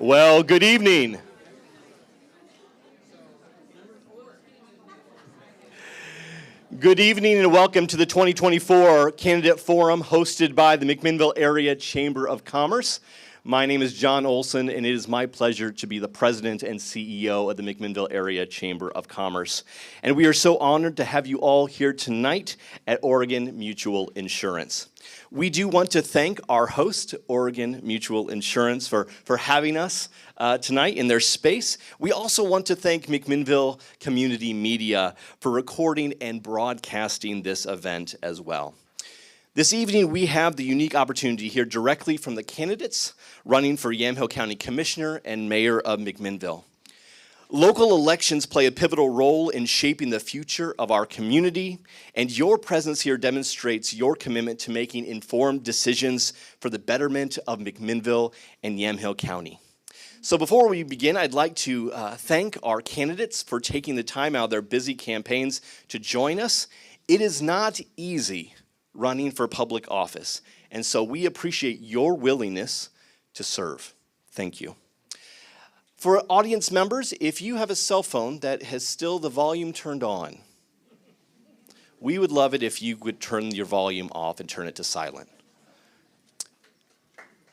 Well, good evening. Good evening and welcome to the 2024 Candidate Forum hosted by the McMinnville Area Chamber of Commerce. My name is John Olson, and it is my pleasure to be the president and CEO of the McMinnville Area Chamber of Commerce. And we are so honored to have you all here tonight at Oregon Mutual Insurance. We do want to thank our host, Oregon Mutual Insurance, for having us tonight in their space. We also want to thank McMinnville Community Media for recording and broadcasting this event as well. This evening, we have the unique opportunity to hear directly from the candidates running for Yamhill County Commissioner and Mayor of McMinnville. Local elections play a pivotal role in shaping the future of our community, and your presence here demonstrates your commitment to making informed decisions for the betterment of McMinnville and Yamhill County. So before we begin, I'd like to thank our candidates for taking the time out of their busy campaigns to join us. It is not easy running for public office, and so we appreciate your willingness to serve. Thank you. For audience members, if you have a cell phone that has still the volume turned on, we would love it if you would turn your volume off and turn it to silent.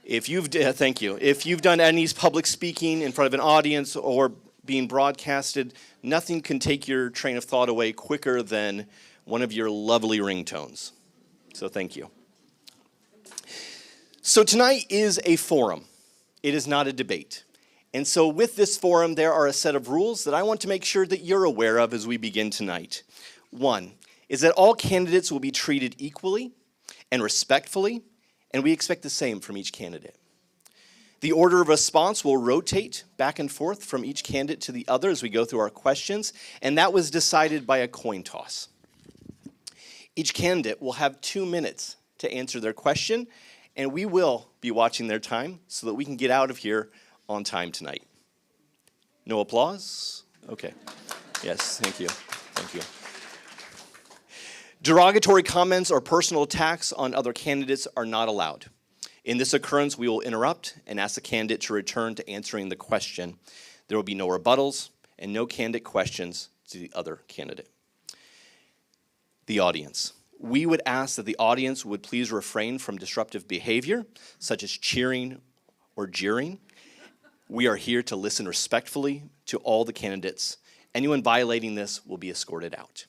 Thank you. If you've done any public speaking in front of an audience or being broadcasted, nothing can take your train of thought away quicker than one of your lovely ringtones. So thank you. So tonight is a forum. It is not a debate. And so with this forum, there are a set of rules that I want to make sure that you're aware of as we begin tonight. One is that all candidates will be treated equally and respectfully, and we expect the same from each candidate. The order of response will rotate back and forth from each candidate to the other as we go through our questions, and that was decided by a coin toss. Each candidate will have 2 minutes to answer their question, and we will be watching their time so that we can get out of here on time tonight. No applause? Okay. Yes, thank you. Thank you. Derogatory comments or personal attacks on other candidates are not allowed. In this occurrence, we will interrupt and ask the candidate to return to answering the question. There will be no rebuttals and no candidate questions to the other candidate. The audience. We would ask that the audience would please refrain from disruptive behavior, such as cheering or jeering. We are here to listen respectfully to all the candidates. Anyone violating this will be escorted out.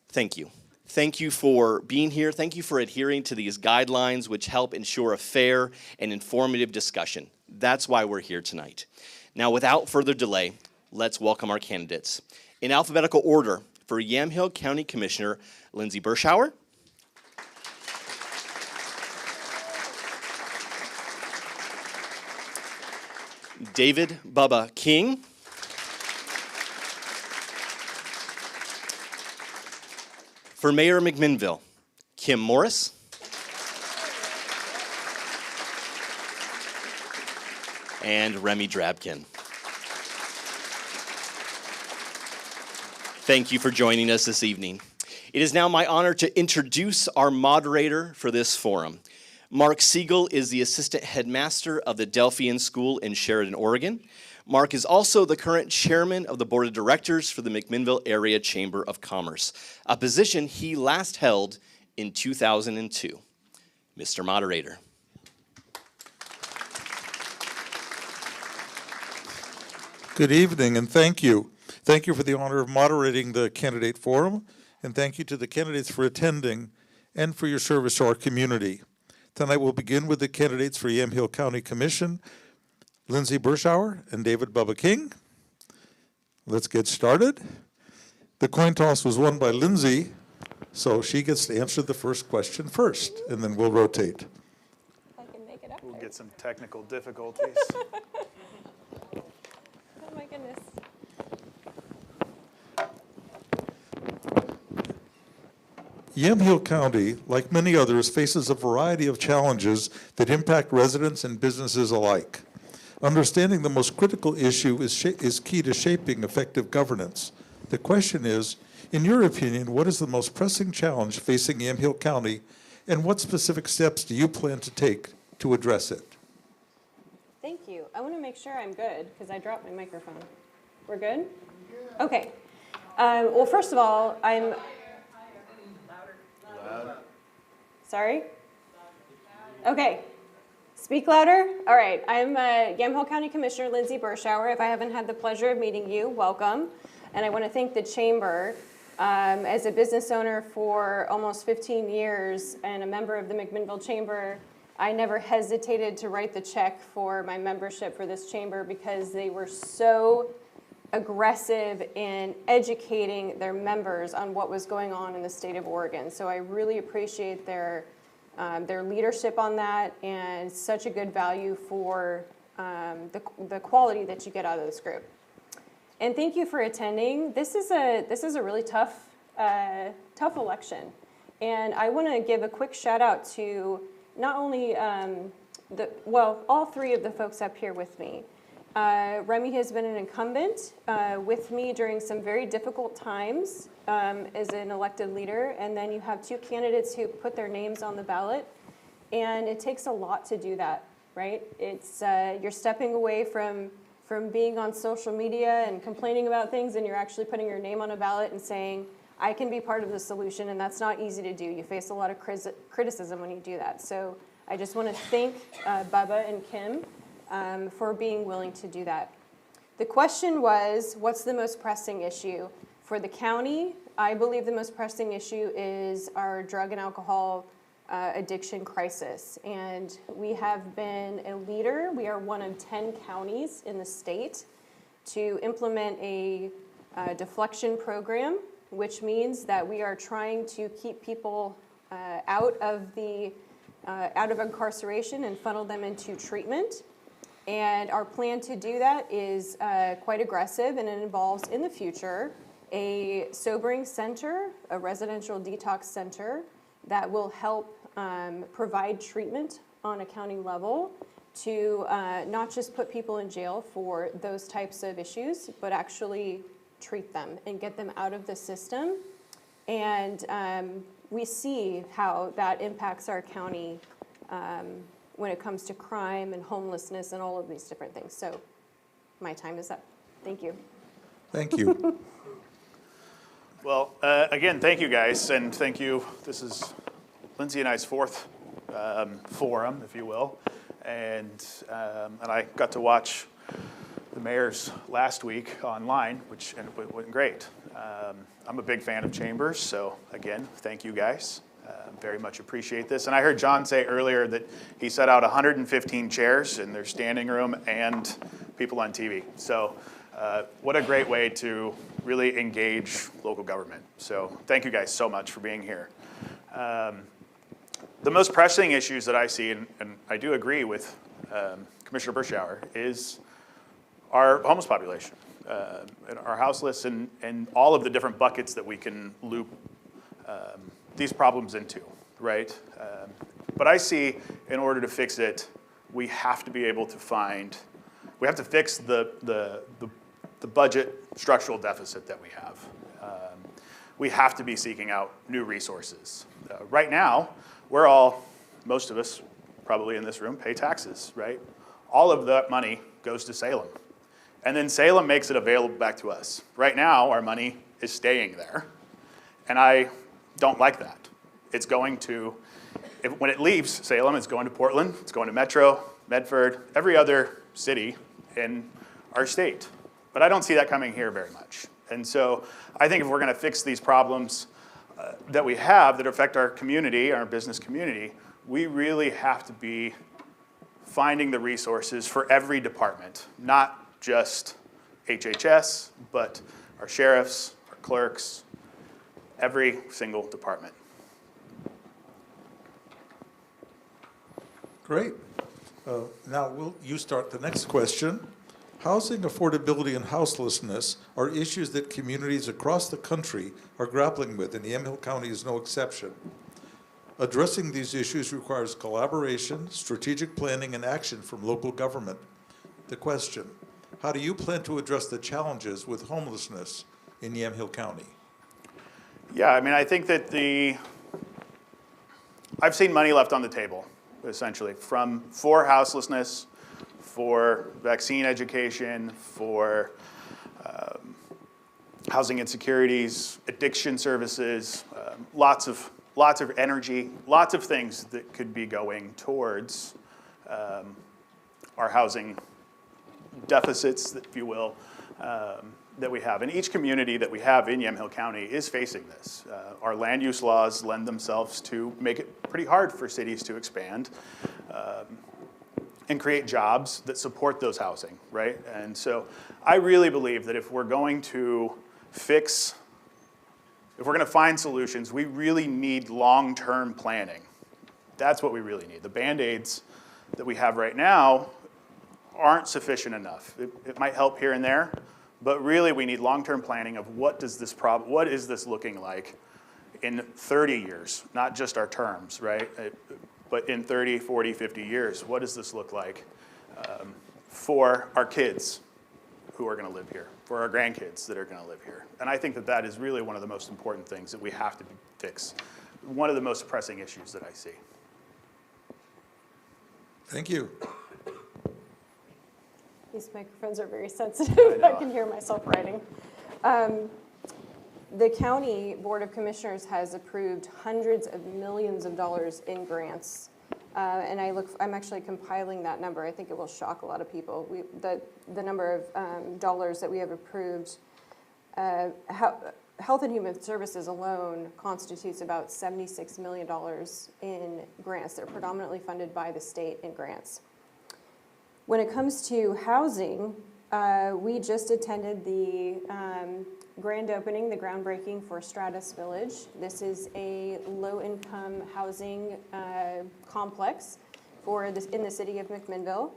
Thank you. Thank you for being here. Thank you for adhering to these guidelines, which help ensure a fair and informative discussion. That's why we're here tonight. Now, without further delay, let's welcome our candidates. In alphabetical order, for Yamhill County Commissioner, Lindsay Burschauer. David Bubba King. For Mayor McMinnville, Kim Morris. And Remy Drabkin. Thank you for joining us this evening. It is now my honor to introduce our moderator for this forum. Mark Siegel is the assistant headmaster of the Delphian School in Sheridan, Oregon. Mark is also the current chairman of the board of directors for the McMinnville Area Chamber of Commerce, a position he last held in 2002. Mr. Moderator. Good evening, and thank you. Thank you for the honor of moderating the candidate forum, and thank you to the candidates for attending and for your service to our community. Tonight we'll begin with the candidates for Yamhill County Commission, Lindsay Burschauer and David Bubba King. Let's get started. The coin toss was won by Lindsay, so she gets to answer the first question first, and then we'll rotate. I can make it up. We'll get some technical difficulties. Oh my goodness. Yamhill County, like many others, faces a variety of challenges that impact residents and businesses alike. Understanding the most critical issue is key to shaping effective governance. The question is, in your opinion, what is the most pressing challenge facing Yamhill County, and what specific steps do you plan to take to address it? Thank you. I want to make sure I'm good because I dropped my microphone. We're good? Okay. Well, first of all, I'm... Sorry? Okay. Speak louder? All right. I'm Yamhill County Commissioner Lindsay Burschauer. If I haven't had the pleasure of meeting you, welcome. And I want to thank the Chamber. As a business owner for almost 15 years and a member of the McMinnville Chamber, I never hesitated to write the check for my membership for this chamber because they were so aggressive in educating their members on what was going on in the state of Oregon. So I really appreciate their leadership on that, and such a good value for the quality that you get out of this group. And thank you for attending. This is a really tough election, and I want to give a quick shout out to not only all three of the folks up here with me. Remy has been an incumbent with me during some very difficult times as an elected leader, and then you have two candidates who put their names on the ballot, and it takes a lot to do that, right? It's you're stepping away from being on social media and complaining about things, and you're actually putting your name on a ballot and saying, I can be part of the solution, and that's not easy to do. You face a lot of criticism when you do that. So I just want to thank Bubba and Kim for being willing to do that. The question was, what's the most pressing issue? For the county, I believe the most pressing issue is our drug and alcohol addiction crisis. And we have been a leader. We are one of 10 counties in the state to implement a deflection program, which means that we are trying to keep people out of incarceration and funnel them into treatment. And our plan to do that is quite aggressive, and it involves, in the future, a sobering center, a residential detox center that will help provide treatment on a county level to not just put people in jail for those types of issues, but actually treat them and get them out of the system. And we see how that impacts our county when it comes to crime and homelessness and all of these different things. So my time is up. Thank you. Thank you. Well, again, thank you guys, and thank you. This is Lindsay and I's fourth forum, if you will, and I got to watch the mayor's last week online, and it went great. I'm a big fan of chambers, so again, thank you guys. Very much appreciate this. And I heard John say earlier that he set out 115 chairs in their standing room and people on TV. So what a great way to really engage local government. So thank you guys so much for being here. The most pressing issues that I see, and I do agree with Commissioner Burschauer, is our homeless population, and our houseless, and all of the different buckets that we can loop these problems into, right? But I see, in order to fix it, we have to be able to we have to fix the budget structural deficit that we have. We have to be seeking out new resources. Right now, most of us probably in this room pay taxes, right? All of that money goes to Salem. And then Salem makes it available back to us. Right now, our money is staying there. And I don't like that. It's going to, when it leaves Salem, it's going to Portland, it's going to Metro, Medford, every other city in our state. But I don't see that coming here very much. And so I think if we're going to fix these problems that we have that affect our community, our business community, we really have to be finding the resources for every department, not just HHS, but our sheriffs, our clerks, every single department. Great. Now you start the next question. Housing affordability and houselessness are issues that communities across the country are grappling with, and Yamhill County is no exception. Addressing these issues requires collaboration, strategic planning, and action from local government. The question, how do you plan to address the challenges with homelessness in Yamhill County? Yeah, I mean, I think that I've seen money left on the table, essentially, for houselessness, for vaccine education, for housing insecurities, addiction services, lots of energy, lots of things that could be going towards our housing deficits, if you will, that we have. And each community that we have in Yamhill County is facing this. Our land use laws lend themselves to make it pretty hard for cities to expand and create jobs that support those housing, right? And so I really believe that if we're going to find solutions, we really need long-term planning. That's what we really need. The Band-Aids that we have right now aren't sufficient enough. It might help here and there, but really we need long-term planning of what is this looking like in 30 years, not just our terms, right? But in 30, 40, 50 years, what does this look like for our kids who are going to live here, for our grandkids that are going to live here? And I think that that is really one of the most important things that we have to fix. One of the most pressing issues that I see. Thank you. These microphones are very sensitive. I can hear myself writing. The County Board of Commissioners has approved hundreds of millions of dollars in grants. And I'm actually compiling that number. I think it will shock a lot of people. The number of dollars that we have approved. Health and Human Services alone constitutes about $76 million in grants. They're predominantly funded by the state in grants. When it comes to housing, we just attended the grand opening, the groundbreaking for Stratus Village. This is a low-income housing complex in the city of McMinnville.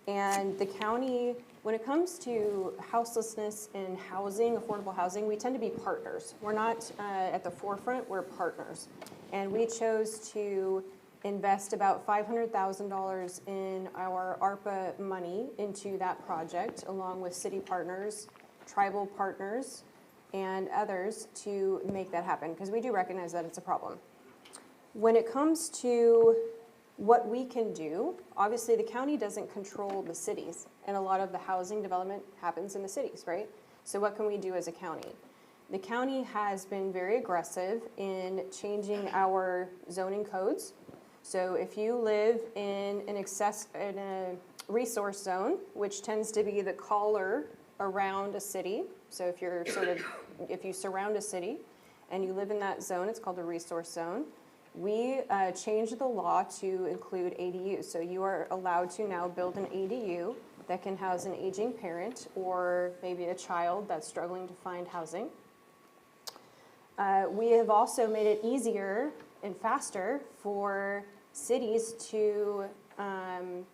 And the county, when it comes to houselessness and housing, affordable housing, we tend to be partners. We're not at the forefront, we're partners. And we chose to invest about $500,000 in our ARPA money into that project, along with city partners, tribal partners, and others to make that happen, because we do recognize that it's a problem. When it comes to what we can do, obviously the county doesn't control the cities, and a lot of the housing development happens in the cities, right? So what can we do as a county? The county has been very aggressive in changing our zoning codes. So if you live in a resource zone, which tends to be the collar around a city, so if you surround a city and you live in that zone, it's called a resource zone. We changed the law to include ADUs. So you are allowed to now build an ADU that can house an aging parent or maybe a child that's struggling to find housing. We have also made it easier and faster for cities to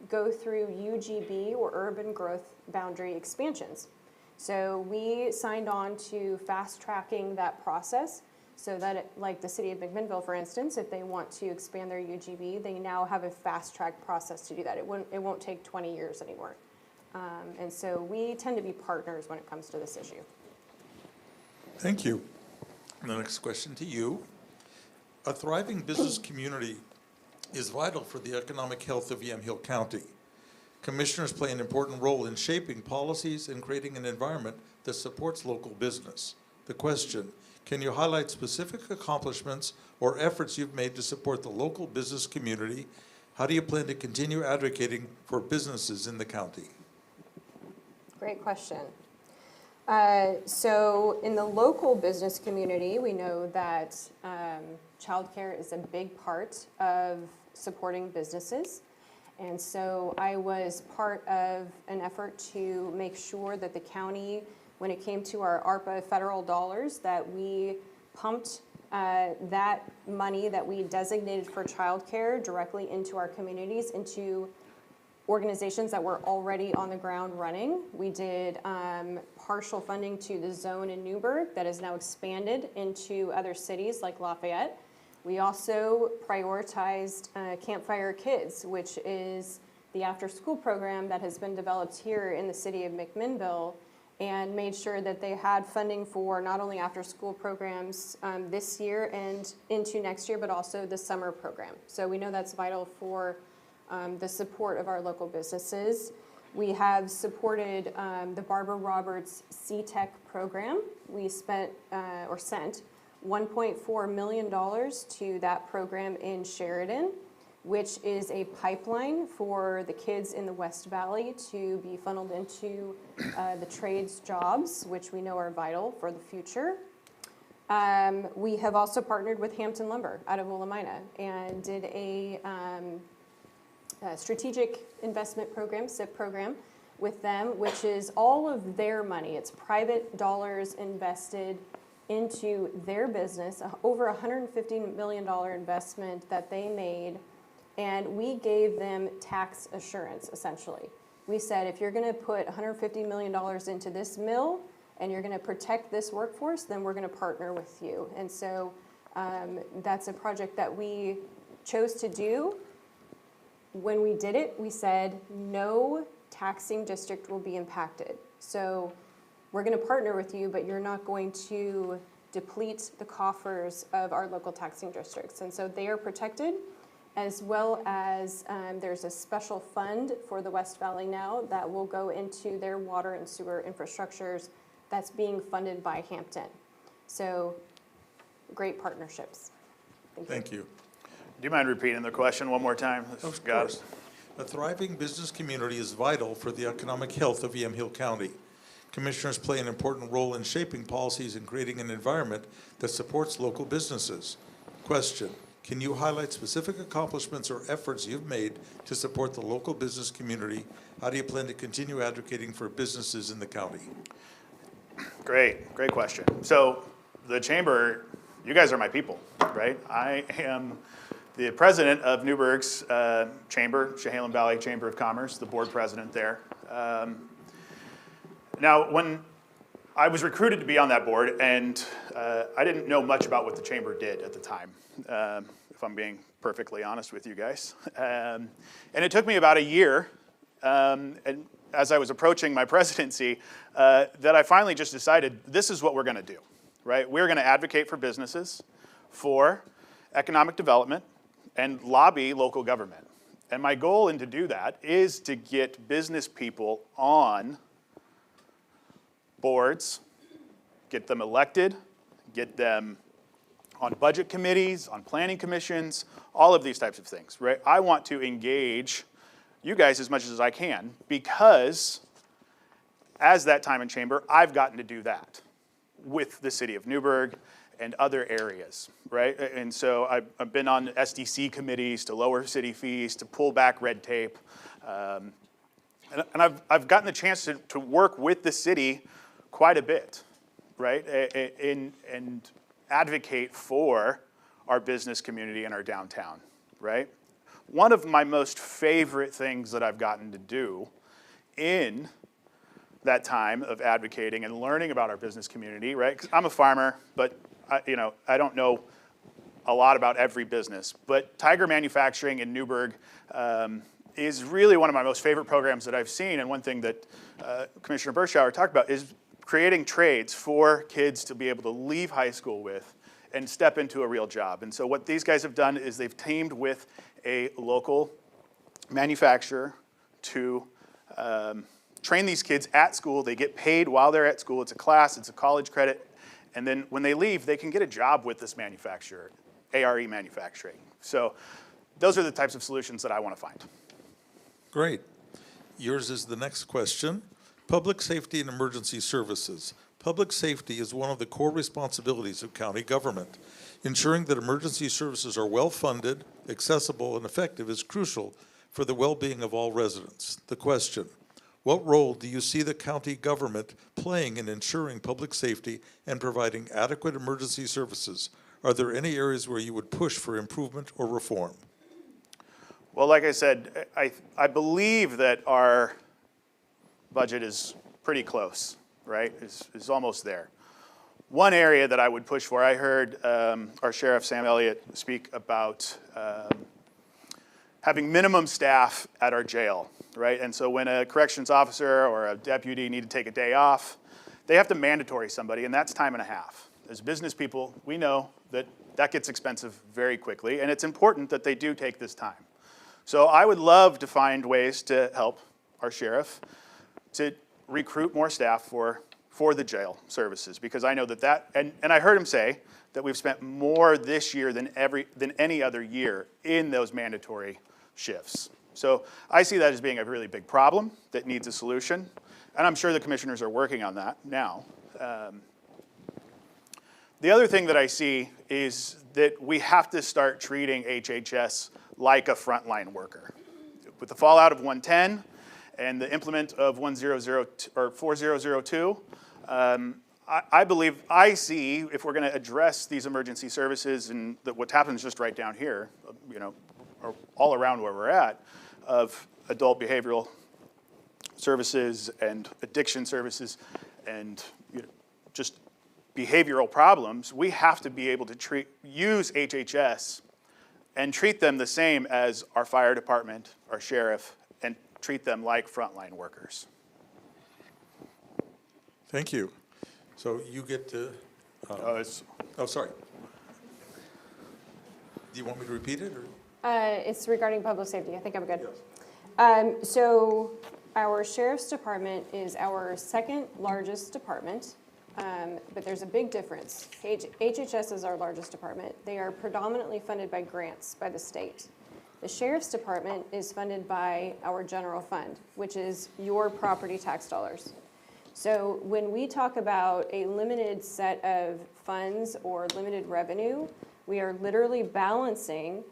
go through UGB or urban growth boundary expansions. So we signed on to fast tracking that process so that like the city of McMinnville, for instance, if they want to expand their UGB, they now have a fast track process to do that. It won't take 20 years anymore. And so we tend to be partners when it comes to this issue. Thank you. The next question to you. A thriving business community is vital for the economic health of Yamhill County. Commissioners play an important role in shaping policies and creating an environment that supports local business. The question, can you highlight specific accomplishments or efforts you've made to support the local business community? How do you plan to continue advocating for businesses in the county? Great question. So in the local business community, we know that childcare is a big part of supporting businesses. And so I was part of an effort to make sure that the county, when it came to our ARPA federal dollars, that we pumped that money that we designated for childcare directly into our communities, into organizations that were already on the ground running. We did partial funding to the zone in Newburgh that is now expanded into other cities like Lafayette. We also prioritized Campfire Kids, which is the after-school program that has been developed here in the city of McMinnville, and made sure that they had funding for not only after-school programs this year and into next year, but also the summer program. So we know that's vital for the support of our local businesses. We have supported the Barbara Roberts C-Tech program. We spent or sent $1.4 million to that program in Sheridan, which is a pipeline for the kids in the West Valley to be funneled into the trades jobs, which we know are vital for the future. We have also partnered with Hampton Lumber out of Willamina and did a strategic investment program, SIP program, with them, which is all of their money. It's private dollars invested into their business, over $150 million investment that they made, and we gave them tax assurance, essentially. We said, if you're gonna put $150 million into this mill, and you're gonna protect this workforce, then we're gonna partner with you. And so that's a project that we chose to do. When we did it, we said, no taxing district will be impacted. So we're gonna partner with you, but you're not going to deplete the coffers of our local taxing districts. And so they are protected, as well as there's a special fund for the West Valley now that will go into their water and sewer infrastructures that's being funded by Hampton. So great partnerships. Thank you. Do you mind repeating the question one more time? Of course. A thriving business community is vital for the economic health of Yamhill County. Commissioners play an important role in shaping policies and creating an environment that supports local businesses. Question: can you highlight specific accomplishments or efforts you've made to support the local business community? How do you plan to continue advocating for businesses in the county? Great question. So the chamber, you guys are my people, right? I am the president of Newburgh's chamber, Chehalem Valley Chamber of Commerce, the board president there. Now, when I was recruited to be on that board, and I didn't know much about what the chamber did at the time, if I'm being perfectly honest with you guys. And it took me about a year, and as I was approaching my presidency, that I finally just decided this is what we're gonna do, right? We're gonna advocate for businesses, for economic development, and lobby local government. And my goal in to do that is to get business people on boards, get them elected, get them on budget committees, on planning commissions, all of these types of things, right? I want to engage you guys as much as I can, because as that time in chamber, I've gotten to do that with the city of Newburgh and other areas, right? And so I've been on SDC committees to lower city fees, to pull back red tape. And I've gotten the chance to work with the city quite a bit, right? And advocate for our business community and our downtown, right? One of my most favorite things that I've gotten to do in that time of advocating and learning about our business community, right? 'Cause I'm a farmer, but I don't know a lot about every business. But Tiger Manufacturing in Newburgh is really one of my most favorite programs that I've seen. And one thing that Commissioner Berschauer talked about is creating trades for kids to be able to leave high school with and step into a real job. And so what these guys have done is they've teamed with a local manufacturer to train these kids at school. They get paid while they're at school. It's a class, it's a college credit. And then when they leave, they can get a job with this manufacturer, ARE Manufacturing. So those are the types of solutions that I want to find. Great. Yours is the next question. Public safety and emergency services. Public safety is one of the core responsibilities of county government. Ensuring that emergency services are well-funded, accessible, and effective is crucial for the well-being of all residents. The question: what role do you see the county government playing in ensuring public safety and providing adequate emergency services? Are there any areas where you would push for improvement or reform? Well, like I said, I believe that our budget is pretty close, right? Is almost there. One area that I would push for, I heard our Sheriff Sam Elliott speak about having minimum staff at our jail, right? And so when a corrections officer or a deputy need to take a day off, they have to mandatory somebody, and that's time and a half. As business people, we know that that gets expensive very quickly, and it's important that they do take this time. So I would love to find ways to help our sheriff to recruit more staff for the jail services, because I know and I heard him say that we've spent more this year than any other year in those mandatory shifts. So I see that as being a really big problem that needs a solution, and I'm sure the commissioners are working on that now. The other thing that I see is that we have to start treating HHS like a frontline worker. With the fallout of 110 and the implement of 4002, I see if we're going to address these emergency services and what happens just right down here, or all around where we're at, of adult behavioral services and addiction services and just behavioral problems, we have to be able to use HHS and treat them the same as our fire department, our sheriff, and treat them like frontline workers. Thank you. So you get to, sorry. Do you want me to repeat it? Or? It's regarding public safety. I think I'm good. Yes. So our sheriff's department is our second largest department, but there's a big difference. HHS is our largest department. They are predominantly funded by grants by the state. The sheriff's department is funded by our general fund, which is your property tax dollars. So when we talk about a limited set of funds or limited revenue, we are literally balancing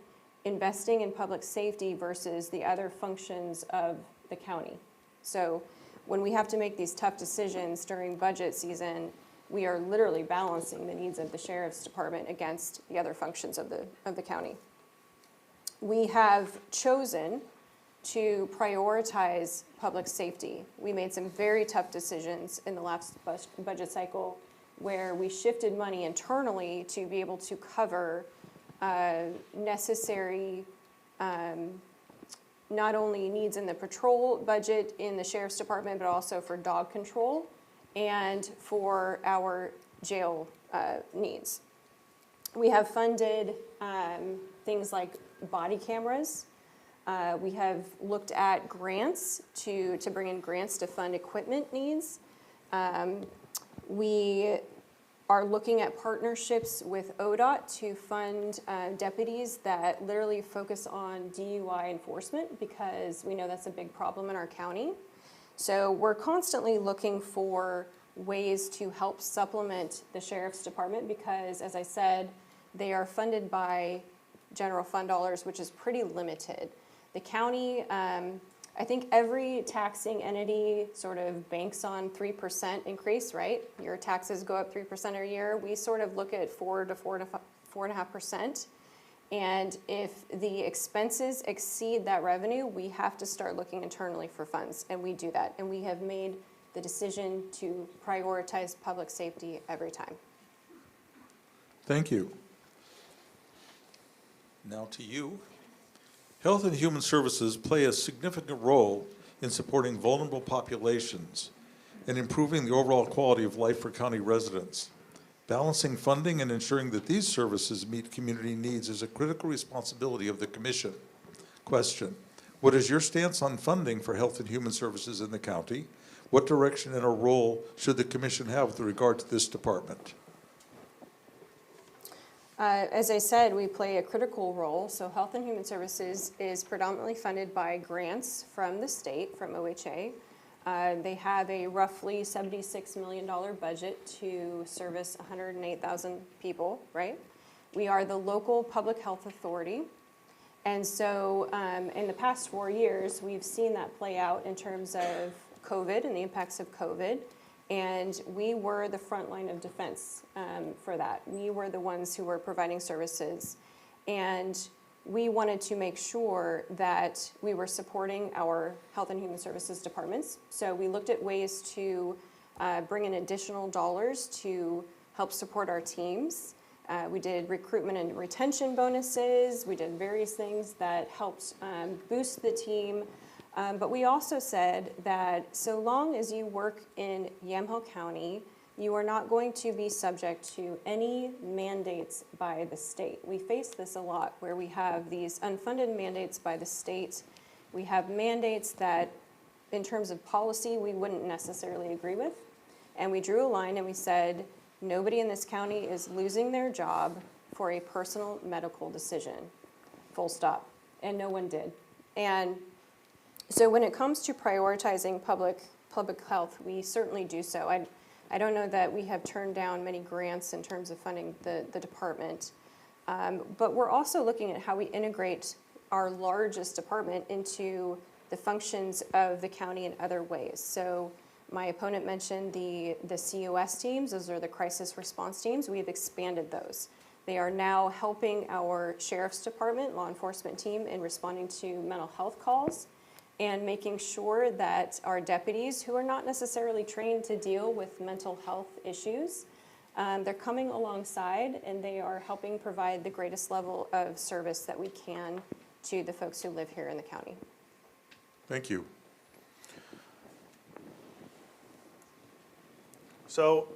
investing in public safety versus the other functions of the county. So when we have to make these tough decisions during budget season, we are literally balancing the needs of the sheriff's department against the other functions of the county. We have chosen to prioritize public safety. We made some very tough decisions in the last budget cycle where we shifted money internally to be able to cover necessary not only needs in the patrol budget in the sheriff's department, but also for dog control and for our jail needs. We have funded things like body cameras. We have looked at grants to bring in grants to fund equipment needs. We are looking at partnerships with ODOT to fund deputies that literally focus on DUI enforcement, because we know that's a big problem in our county. So we're constantly looking for ways to help supplement the sheriff's department because, as I said, they are funded by general fund dollars, which is pretty limited. The county, I think every taxing entity sort of banks on 3% increase, right? Your taxes go up 3% a year. We sort of look at 4 to 4.5%. And if the expenses exceed that revenue, we have to start looking internally for funds, and we do that. And we have made the decision to prioritize public safety every time. Thank you. Now to you. Health and Human Services play a significant role in supporting vulnerable populations and improving the overall quality of life for county residents. Balancing funding and ensuring that these services meet community needs is a critical responsibility of the Commission. Question: what is your stance on funding for Health and Human Services in the county? What direction and a role should the Commission have with regard to this department? As I said, we play a critical role. So Health and Human Services is predominantly funded by grants from the state, from OHA. They have a roughly $76 million budget to service 108,000 people, right? We are the local public health authority. And so in the past 4 years, we've seen that play out in terms of COVID and the impacts of COVID. And we were the front line of defense for that. We were the ones who were providing services. And we wanted to make sure that we were supporting our Health and Human Services departments. So we looked at ways to bring in additional dollars to help support our teams. We did recruitment and retention bonuses. We did various things that helped boost the team. But we also said that so long as you work in Yamhill County, you are not going to be subject to any mandates by the state. We face this a lot where we have these unfunded mandates by the state. We have mandates that in terms of policy, we wouldn't necessarily agree with. And we drew a line and we said, nobody in this county is losing their job for a personal medical decision, full stop. And no one did. And so when it comes to prioritizing public health, we certainly do so. I don't know that we have turned down many grants in terms of funding the department, but we're also looking at how we integrate our largest department into the functions of the county in other ways. So my opponent mentioned the COS teams, those are the crisis response teams. We have expanded those. They are now helping our sheriff's department, law enforcement team in responding to mental health calls and making sure that our deputies, who are not necessarily trained to deal with mental health issues, they're coming alongside and they are helping provide the greatest level of service that we can to the folks who live here in the county. Thank you. So,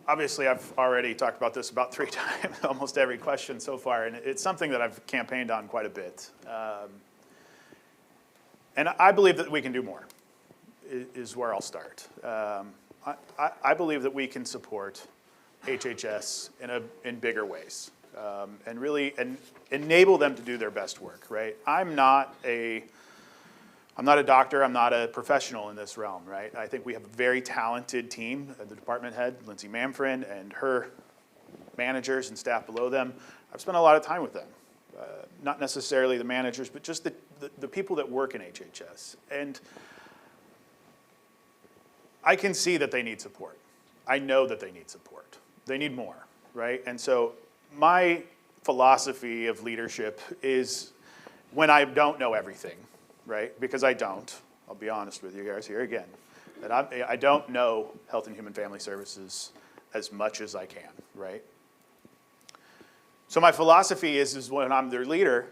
obviously, I've already talked about this about 3 times, almost every question so far, and it's something that I've campaigned on quite a bit. And I believe that we can do more, is where I'll start. I believe that we can support HHS in bigger ways, and really enable them to do their best work, right? I'm not a doctor, I'm not a professional in this realm, right? I think we have a very talented team, the department head, Lindsay Manfred, and her managers and staff below them. I've spent a lot of time with them. Not necessarily the managers, but just the people that work in HHS. And I can see that they need support. I know that they need support. They need more, right? And so my philosophy of leadership is when I don't know everything, right? Because I don't. I'll be honest with you guys here again. That I don't know Health and Human Family Services as much as I can, right? So my philosophy is when I'm their leader,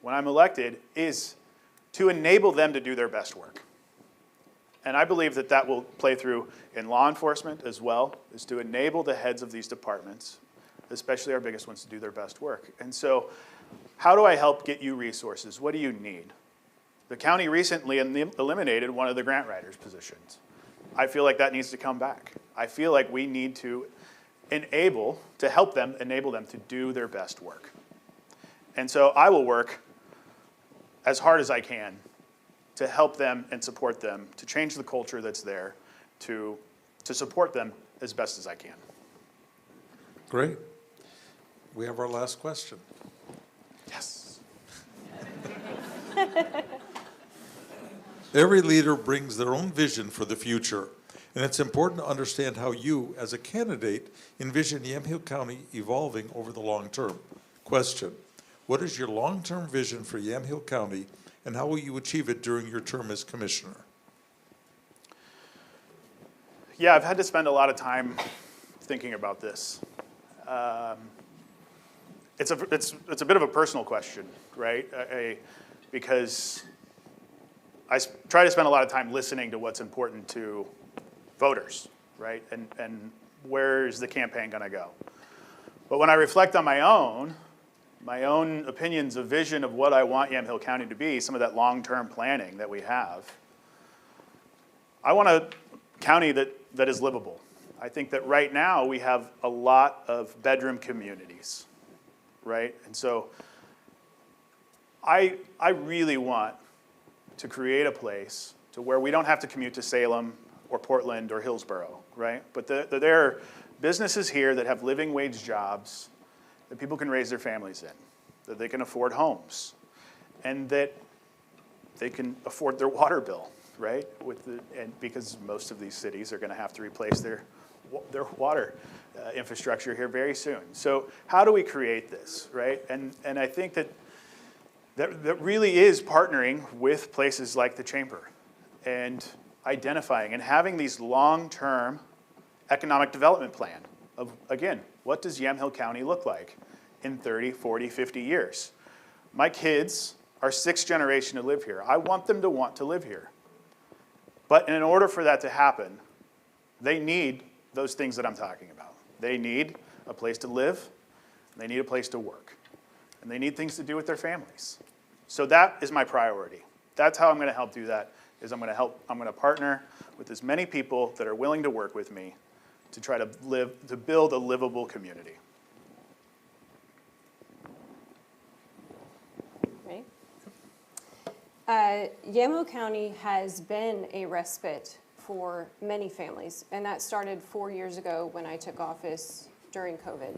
when I'm elected, is to enable them to do their best work. And I believe that that will play through in law enforcement as well, is to enable the heads of these departments, especially our biggest ones, to do their best work. And so how do I help get you resources? What do you need? The county recently eliminated one of the grant writers' positions. I feel like that needs to come back. I feel like we need to enable them to do their best work. And so I will work as hard as I can to help them and support them, to change the culture that's there, to support them as best as I can. Great. We have our last question. Yes. Every leader brings their own vision for the future, and it's important to understand how you, as a candidate, envision Yamhill County evolving over the long term. Question: what is your long-term vision for Yamhill County, and how will you achieve it during your term as commissioner? Yeah, I've had to spend a lot of time thinking about this. It's a bit of a personal question, right? Because I try to spend a lot of time listening to what's important to voters, right? And where's the campaign going to go? But when I reflect on my own opinions of vision of what I want Yamhill County to be, some of that long-term planning that we have, I want a county that is livable. I think that right now we have a lot of bedroom communities, right? And so I really want to create a place to where we don't have to commute to Salem or Portland or Hillsborough, right? But there are businesses here that have living wage jobs that people can raise their families in, that they can afford homes, and that they can afford their water bill, right? And because most of these cities are going to have to replace their water infrastructure here very soon. So how do we create this, right? And I think that really is partnering with places like the Chamber and identifying and having these long-term economic development plan of, again, what does Yamhill County look like in 30, 40, 50 years? My kids are 6th generation to live here. I want them to want to live here. But in order for that to happen, they need those things that I'm talking about. They need a place to live, they need a place to work, and they need things to do with their families. So that is my priority. That's how I'm going to help do that is I'm gonna partner with as many people that are willing to work with me to try to build a livable community. Right. Yamhill County has been a respite for many families, and that started 4 years ago when I took office during COVID.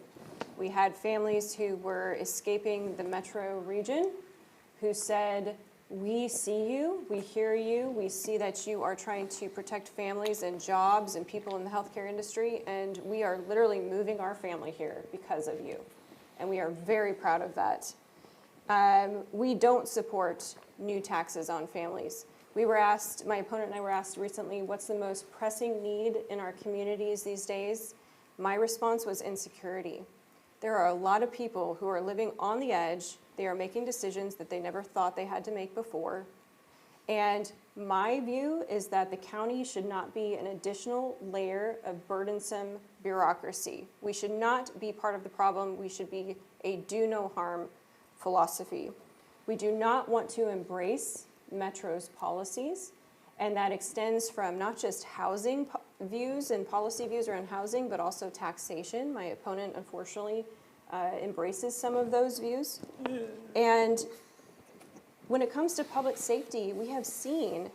We had families who were escaping the metro region who said, we see you, we hear you, we see that you are trying to protect families and jobs and people in the healthcare industry, and we are literally moving our family here because of you. And we are very proud of that. We don't support new taxes on families. We were asked, my opponent and I were asked recently, what's the most pressing need in our communities these days? My response was insecurity. There are a lot of people who are living on the edge. They are making decisions that they never thought they had to make before. And my view is that the county should not be an additional layer of burdensome bureaucracy. We should not be part of the problem. We should be a do no harm philosophy. We do not want to embrace Metro's policies, and that extends from not just housing views and policy views around housing, but also taxation. My opponent, unfortunately, embraces some of those views. And when it comes to public safety, we have seen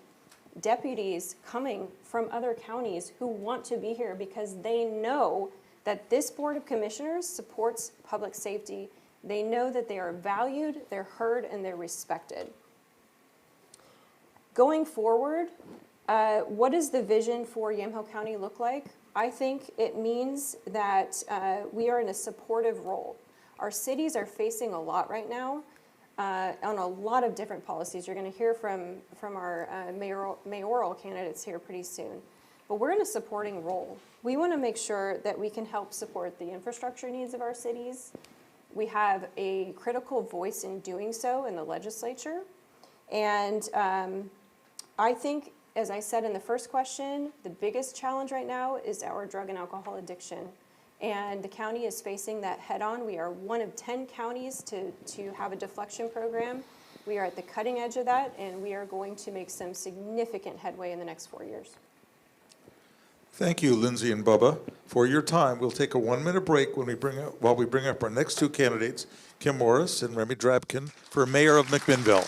deputies coming from other counties who want to be here because they know that this Board of Commissioners supports public safety. They know that they are valued, they're heard, and they're respected. Going forward, what does the vision for Yamhill County look like? I think it means that we are in a supportive role. Our cities are facing a lot right now on a lot of different policies. You're going to hear from our mayoral candidates here pretty soon. But we're in a supporting role. We want to make sure that we can help support the infrastructure needs of our cities. We have a critical voice in doing so in the legislature. And I think, as I said in the first question, the biggest challenge right now is our drug and alcohol addiction. And the county is facing that head on. We are one of 10 counties to have a deflection program. We are at the cutting edge of that, and we are going to make some significant headway in the next 4 years. Thank you, Lindsay and Bubba. For your time, we'll take a 1-minute break while we bring up our next two candidates, Kim Morris and Remy Drabkin, for mayor of McMinnville.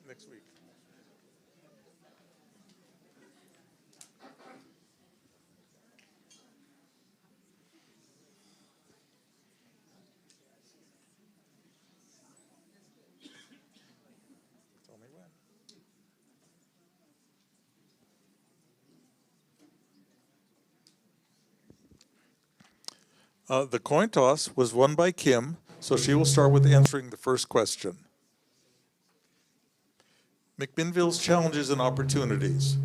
Next week. Tell me when. The coin toss was won by Kim, so she will start with answering the first question. McMinnville's challenges and opportunities.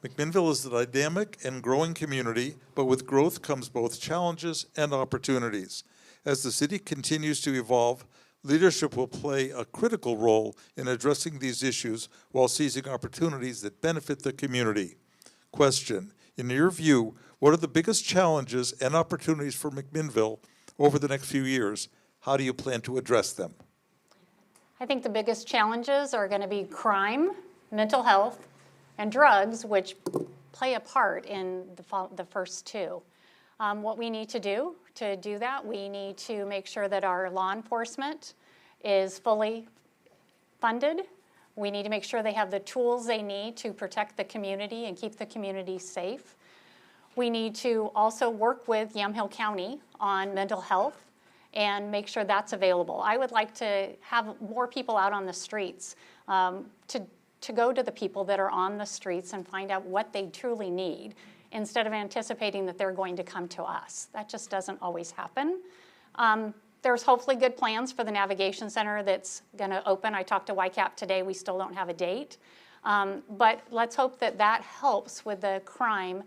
McMinnville is a dynamic and growing community, but with growth comes both challenges and opportunities. As the city continues to evolve, leadership will play a critical role in addressing these issues while seizing opportunities that benefit the community. Question: in your view, what are the biggest challenges and opportunities for McMinnville over the next few years? How do you plan to address them? I think the biggest challenges are going to be crime, mental health, and drugs, which play a part in the first two. What we need to do that, we need to make sure that our law enforcement is fully funded. We need to make sure they have the tools they need to protect the community and keep the community safe. We need to also work with Yamhill County on mental health and make sure that's available. I would like to have more people out on the streets to go to the people that are on the streets and find out what they truly need instead of anticipating that they're going to come to us. That just doesn't always happen. There's hopefully good plans for the Navigation Center that's going to open. I talked to YCAP today. We still don't have a date. But let's hope that that helps with the crime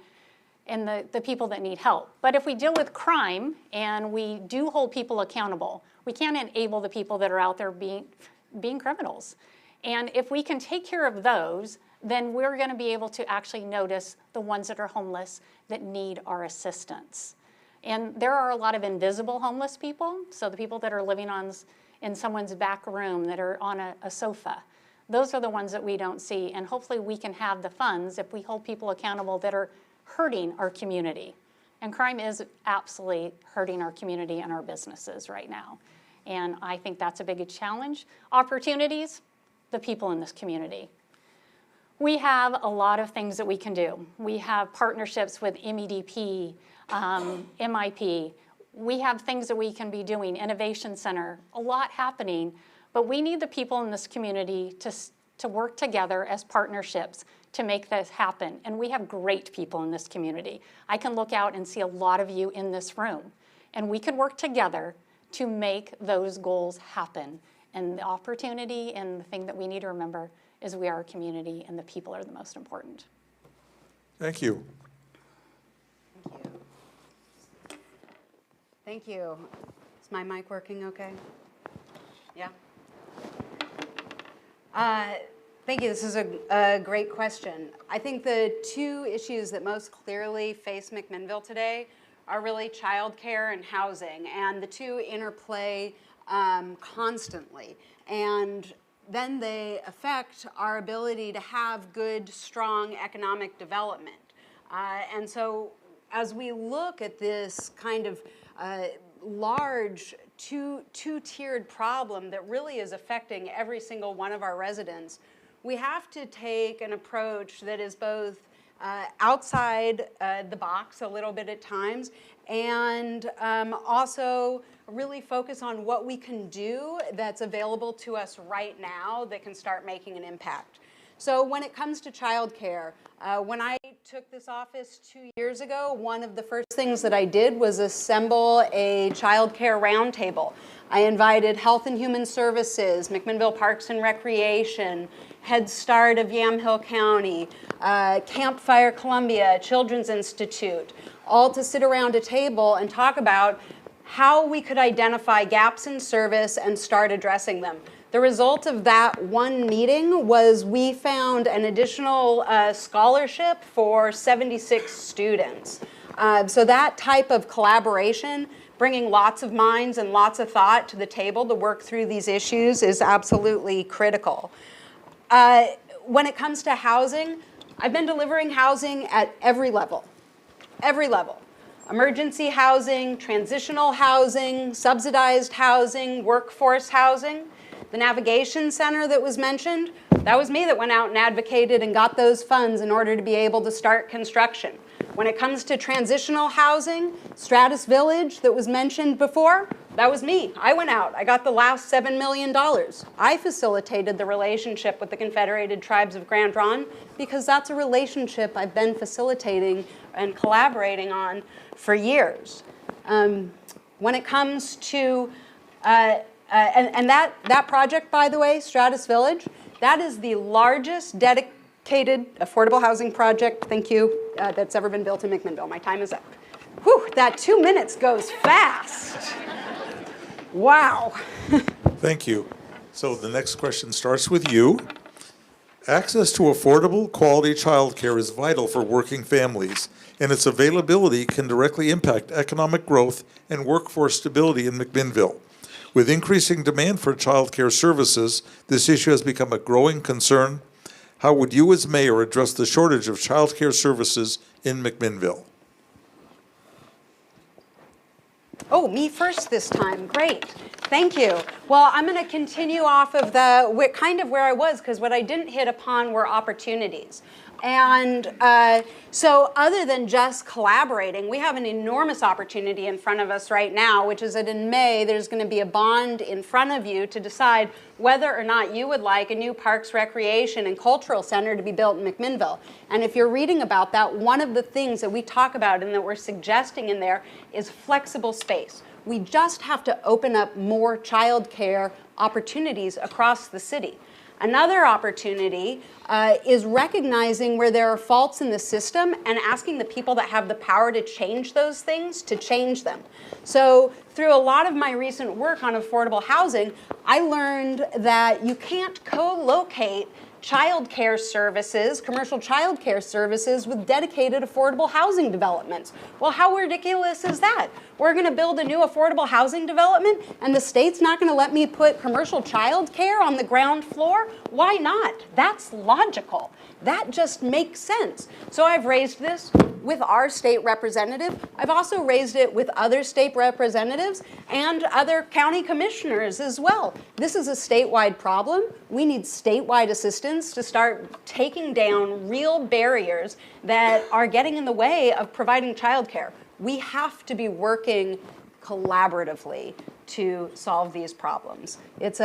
and the people that need help. But if we deal with crime and we do hold people accountable, we can't enable the people that are out there being criminals. And if we can take care of those, then we're going to be able to actually notice the ones that are homeless that need our assistance. And there are a lot of invisible homeless people, so the people that are living in someone's back room that are on a sofa. Those are the ones that we don't see, and hopefully we can have the funds if we hold people accountable that are hurting our community. And crime is absolutely hurting our community and our businesses right now. And I think that's a big challenge. Opportunities, the people in this community. We have a lot of things that we can do. We have partnerships with MEDP, MIP. We have things that we can be doing, Innovation Center, a lot happening, but we need the people in this community to work together as partnerships to make this happen. And we have great people in this community. I can look out and see a lot of you in this room, and we can work together to make those goals happen. And the opportunity and the thing that we need to remember is we are a community and the people are the most important. Thank you. Thank you. Is my mic working okay? Yeah? Thank you. This is a great question. I think the two issues that most clearly face McMinnville today are really childcare and housing, and the two interplay constantly. And then they affect our ability to have good, strong economic development. And so as we look at this kind of large two-tiered problem that really is affecting every single one of our residents, we have to take an approach that is both outside the box a little bit at times, and also really focus on what we can do that's available to us right now that can start making an impact. So when it comes to childcare, when I took this office 2 years ago, one of the first things that I did was assemble a childcare roundtable. I invited Health and Human Services, McMinnville Parks and Recreation, Head Start of Yamhill County, Campfire Columbia, Children's Institute, all to sit around a table and talk about how we could identify gaps in service and start addressing them. The result of that one meeting was we found an additional scholarship for 76 students. So that type of collaboration, bringing lots of minds and lots of thought to the table to work through these issues, is absolutely critical. When it comes to housing, I've been delivering housing at every level. Every level. Emergency housing, transitional housing, subsidized housing, workforce housing. The Navigation Center that was mentioned, that was me that went out and advocated and got those funds in order to be able to start construction. When it comes to transitional housing, Stratus Village that was mentioned before, that was me. I went out, I got the last $7 million. I facilitated the relationship with the Confederated Tribes of Grand Ronde because that's a relationship I've been facilitating and collaborating on for years. When it comes to, and that project, by the way, Stratus Village, that is the largest dedicated affordable housing project, thank you, that's ever been built in McMinnville. My time is up. Whew, that 2 minutes goes fast. Wow. Thank you. So the next question starts with you. Access to affordable, quality childcare is vital for working families, and its availability can directly impact economic growth and workforce stability in McMinnville. With increasing demand for childcare services, this issue has become a growing concern. How would you as mayor address the shortage of childcare services in McMinnville? Oh, me first this time. Great. Thank you. Well, I'm going to continue off of the kind of where I was, because what I didn't hit upon were opportunities. And so other than just collaborating, we have an enormous opportunity in front of us right now, which is that in May, there's going to be a bond in front of you to decide whether or not you would like a new Parks, Recreation, and Cultural Center to be built in McMinnville. And if you're reading about that, one of the things that we talk about and that we're suggesting in there is flexible space. We just have to open up more childcare opportunities across the city. Another opportunity is recognizing where there are faults in the system and asking the people that have the power to change those things to change them. So through a lot of my recent work on affordable housing, I learned that you can't co-locate childcare services, commercial childcare services, with dedicated affordable housing developments. Well, how ridiculous is that? We're going to build a new affordable housing development and the state's not going to let me put commercial childcare on the ground floor? Why not? That's logical. That just makes sense. So I've raised this with our state representative. I've also raised it with other state representatives and other county commissioners as well. This is a statewide problem. We need statewide assistance to start taking down real barriers that are getting in the way of providing childcare. We have to be working collaboratively to solve these problems. It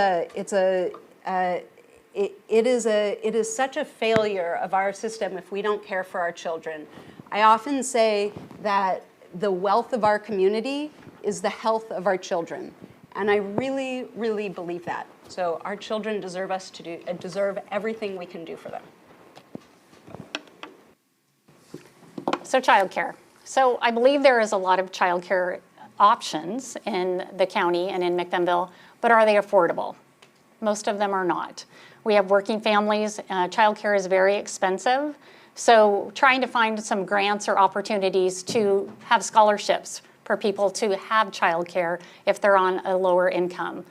is such a failure of our system if we don't care for our children. I often say that the wealth of our community is the health of our children. And I really, really believe that. So our children deserve deserve everything we can do for them. So childcare. So I believe there is a lot of childcare options in the county and in McMinnville, but are they affordable? Most of them are not. We have working families. Childcare is very expensive. So trying to find some grants or opportunities to have scholarships for people to have childcare if they're on a lower income.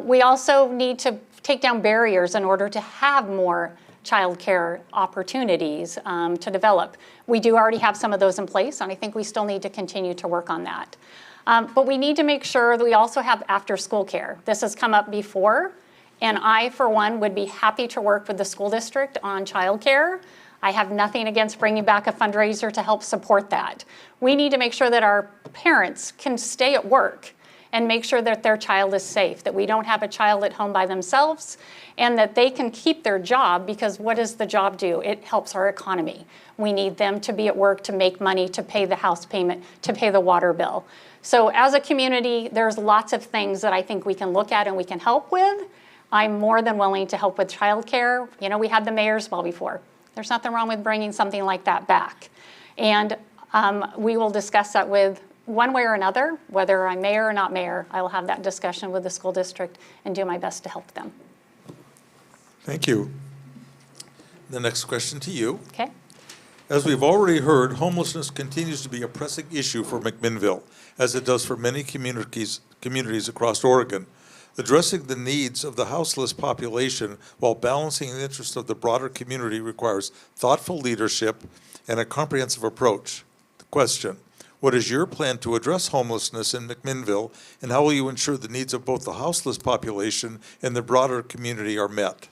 We also need to take down barriers in order to have more childcare opportunities to develop. We do already have some of those in place, and I think we still need to continue to work on that. But we need to make sure that we also have after-school care. This has come up before, and I, for one, would be happy to work with the school district on childcare. I have nothing against bringing back a fundraiser to help support that. We need to make sure that our parents can stay at work and make sure that their child is safe, that we don't have a child at home by themselves, and that they can keep their job, because what does the job do? It helps our economy. We need them to be at work to make money, to pay the house payment, to pay the water bill. So as a community, there's lots of things that I think we can look at and we can help with. I'm more than willing to help with childcare. You know, we had the mayor's ball before. There's nothing wrong with bringing something like that back. And we will discuss that with one way or another, whether I'm mayor or not mayor. I will have that discussion with the school district and do my best to help them. Thank you. The next question to you. Okay. As we've already heard, homelessness continues to be a pressing issue for McMinnville, as it does for many communities across Oregon. Addressing the needs of the houseless population while balancing the interests of the broader community requires thoughtful leadership and a comprehensive approach. The question: what is your plan to address homelessness in McMinnville, and how will you ensure the needs of both the houseless population and the broader community are met?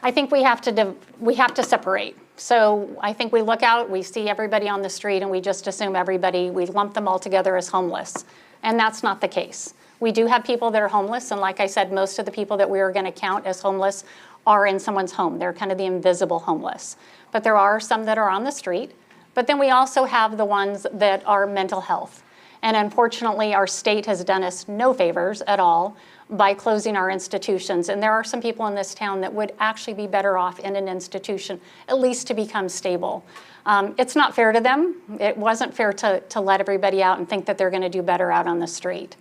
I think we have to separate. So I think we look out, we see everybody on the street, and we just assume we lump them all together as homeless. And that's not the case. We do have people that are homeless, and like I said, most of the people that we are going to count as homeless are in someone's home. They're kind of the invisible homeless. But there are some that are on the street. But then we also have the ones that are mental health. And unfortunately, our state has done us no favors at all by closing our institutions. And there are some people in this town that would actually be better off in an institution, at least to become stable. It's not fair to them. It wasn't fair to let everybody out and think that they're going to do better out on the street.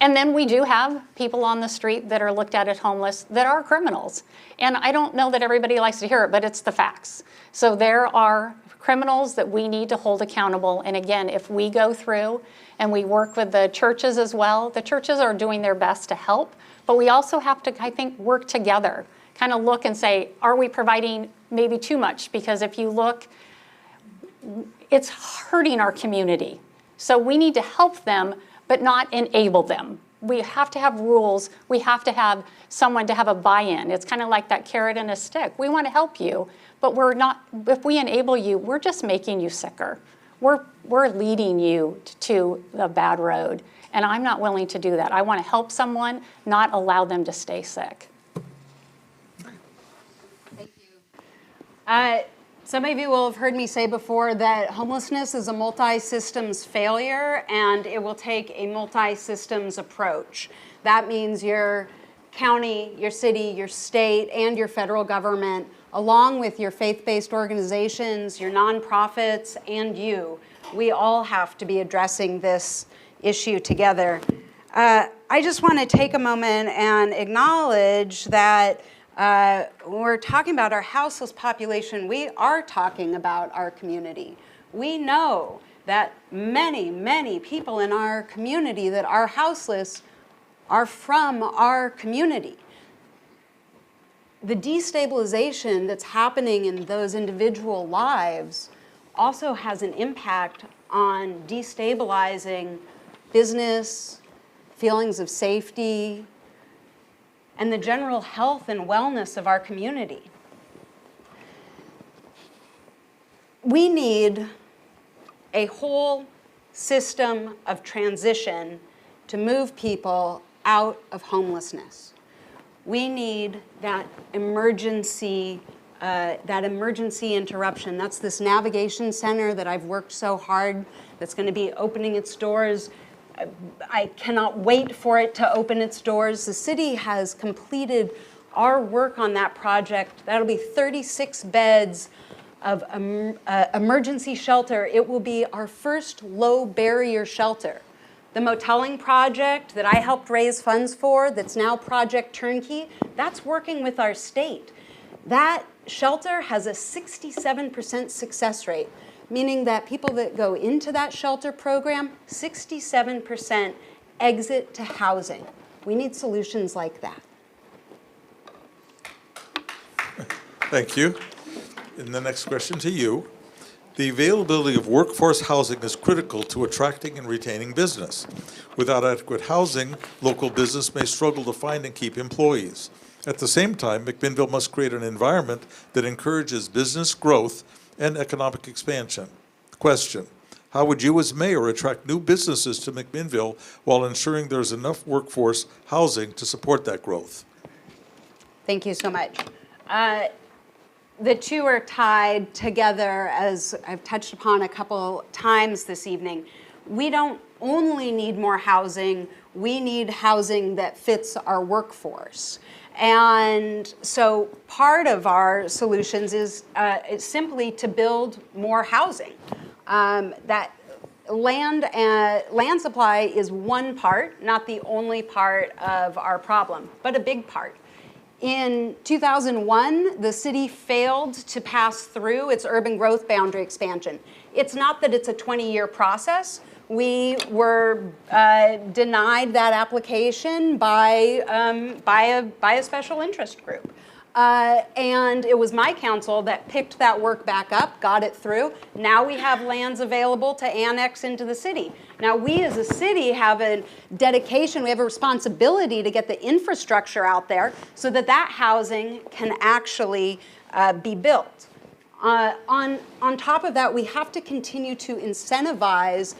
And then we do have people on the street that are looked at as homeless that are criminals. And I don't know that everybody likes to hear it, but it's the facts. So there are criminals that we need to hold accountable. And again, if we go through and we work with the churches as well, the churches are doing their best to help, but we also have to, I think, work together, kind of look and say, are we providing maybe too much? Because if you look, it's hurting our community. So we need to help them, but not enable them. We have to have rules. We have to have someone to have a buy-in. It's kind of like that carrot and a stick. We want to help you, But we're not, if we enable you, we're just making you sicker. We're leading you to the bad road. And I'm not willing to do that. I want to help someone, not allow them to stay sick. Thank you. Some of you will have heard me say before that homelessness is a multi-systems failure, and it will take a multi-systems approach. That means your county, your city, your state, and your federal government, along with your faith-based organizations, your nonprofits, and you. We all have to be addressing this issue together. I just want to take a moment and acknowledge that when we're talking about our houseless population, we are talking about our community. We know that many, many people in our community that are houseless are from our community. The destabilization that's happening in those individual lives also has an impact on destabilizing business, feelings of safety, and the general health and wellness of our community. We need a whole system of transition to move people out of homelessness. We need that emergency interruption. That's this navigation center that I've worked so hard, that's going to be opening its doors. I cannot wait for it to open its doors. The city has completed our work on that project. That'll be 36 beds of emergency shelter. It will be our first low barrier shelter. The moteling project that I helped raise funds for, that's now Project Turnkey, that's working with our state. That shelter has a 67% success rate, meaning that people that go into that shelter program, 67% exit to housing. We need solutions like that. Thank you. And the next question to you. The availability of workforce housing is critical to attracting and retaining business. Without adequate housing, local business may struggle to find and keep employees. At the same time, McMinnville must create an environment that encourages business growth and economic expansion. Question: how would you as mayor attract new businesses to McMinnville while ensuring there's enough workforce housing to support that growth? Thank you so much. The two are tied together, as I've touched upon a couple times this evening. We don't only need more housing, we need housing that fits our workforce. And so part of our solutions is simply to build more housing. That land supply is one part, not the only part of our problem, but a big part. In 2001, the city failed to pass through its urban growth boundary expansion. It's not that it's a 20-year process. We were denied that application by a special interest group. And it was my council that picked that work back up, got it through. Now we have lands available to annex into the city. Now we as a city have a dedication, we have a responsibility to get the infrastructure out there so that that housing can actually be built. On top of that, we have to continue to incentivize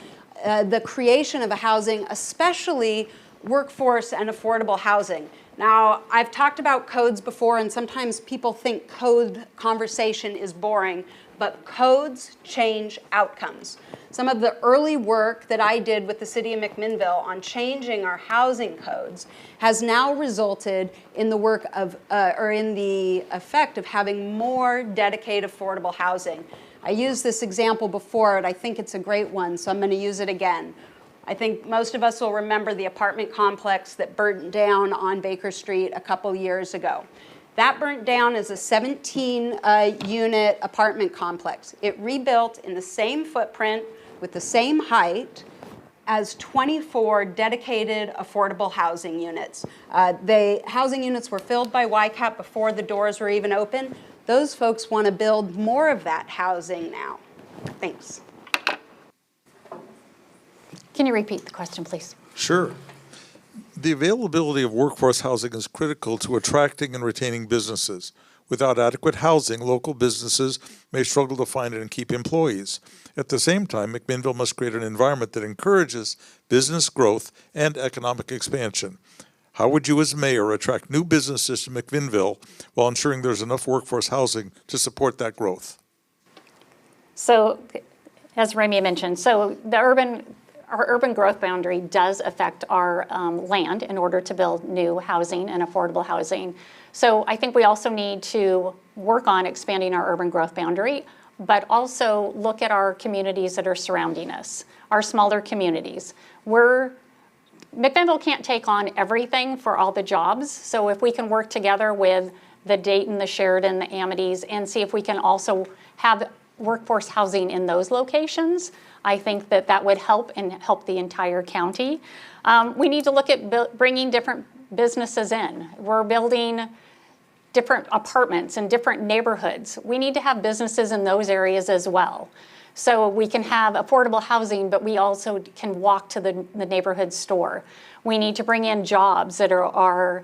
the creation of a housing, especially workforce and affordable housing. Now, I've talked about codes before, and sometimes people think code conversation is boring, but codes change outcomes. Some of the early work that I did with the city of McMinnville on changing our housing codes has now resulted in the work of, or in the effect of having more dedicated affordable housing. I used this example before, and I think it's a great one, so I'm going to use it again. I think most of us will remember the apartment complex that burnt down on Baker Street a couple years ago. That burnt down as a 17-unit apartment complex. It rebuilt in the same footprint with the same height as 24 dedicated affordable housing units. The housing units were filled by YCAP before the doors were even open. Those folks want to build more of that housing now. Thanks. Can you repeat the question, please? Sure. The availability of workforce housing is critical to attracting and retaining businesses. Without adequate housing, local businesses may struggle to find and keep employees. At the same time, McMinnville must create an environment that encourages business growth and economic expansion. How would you as mayor attract new businesses to McMinnville while ensuring there's enough workforce housing to support that growth? So, as Remy mentioned, so our urban growth boundary does affect our land in order to build new housing and affordable housing. So I think we also need to work on expanding our urban growth boundary, but also look at our communities that are surrounding us, our smaller communities. McMinnville can't take on everything for all the jobs, so if we can work together with the Dayton, the Sheridan, the Amities, and see if we can also have workforce housing in those locations, I think that that would help and help the entire county. We need to look at bringing different businesses in. We're building different apartments in different neighborhoods. We need to have businesses in those areas as well. So we can have affordable housing, but we also can walk to the neighborhood store. We need to bring in jobs that are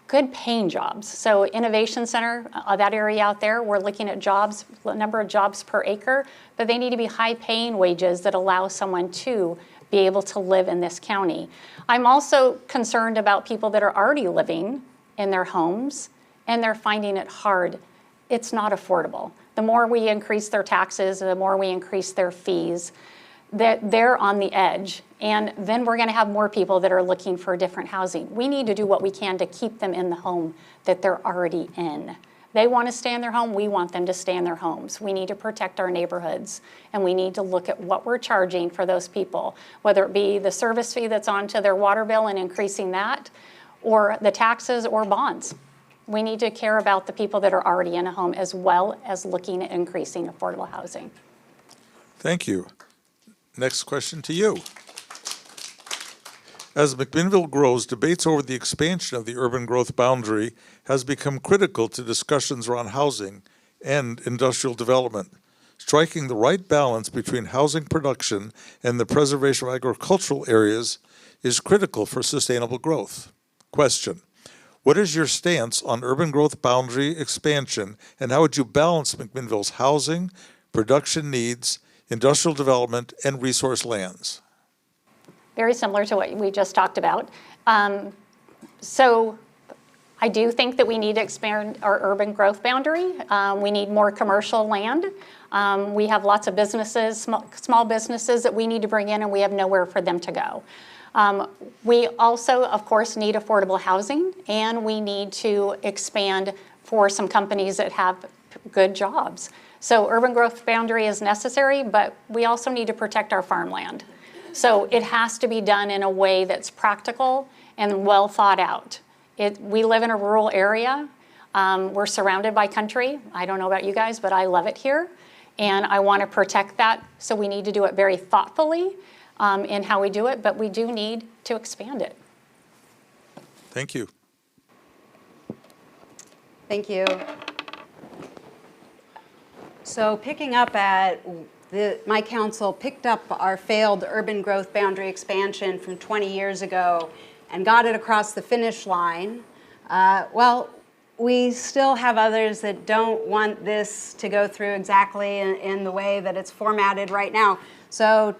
good paying jobs. So Innovation Center, that area out there, we're looking at jobs, the number of jobs per acre, but they need to be high paying wages that allow someone to be able to live in this county. I'm also concerned about people that are already living in their homes and they're finding it hard. It's not affordable. The more we increase their taxes, the more we increase their fees, that they're on the edge. And then we're gonna have more people that are looking for different housing. We need to do what we can to keep them in the home that they're already in. They want to stay in their home, we want them to stay in their homes. We need to protect our neighborhoods, and we need to look at what we're charging for those people, whether it be the service fee that's onto their water bill and increasing that, or the taxes or bonds. We need to care about the people that are already in a home as well as looking at increasing affordable housing. Thank you. Next question to you. As McMinnville grows, debates over the expansion of the urban growth boundary has become critical to discussions around housing and industrial development. Striking the right balance between housing production and the preservation of agricultural areas is critical for sustainable growth. Question: what is your stance on urban growth boundary expansion, and how would you balance McMinnville's housing, production needs, industrial development, and resource lands? Very similar to what we just talked about. So I do think that we need to expand our urban growth boundary. We need more commercial land. We have lots of businesses, small businesses that we need to bring in, and we have nowhere for them to go. We also, of course, need affordable housing, and we need to expand for some companies that have good jobs. So urban growth boundary is necessary, but we also need to protect our farmland. So it has to be done in a way that's practical and well thought out. We live in a rural area. We're surrounded by country. I don't know about you guys, but I love it here. And I want to protect that. So we need to do it very thoughtfully in how we do it, but we do need to expand it. Thank you. Thank you. So picking up at my council picked up our failed urban growth boundary expansion from 20 years ago and got it across the finish line. Well, we still have others that don't want this to go through exactly in the way that it's formatted right now. So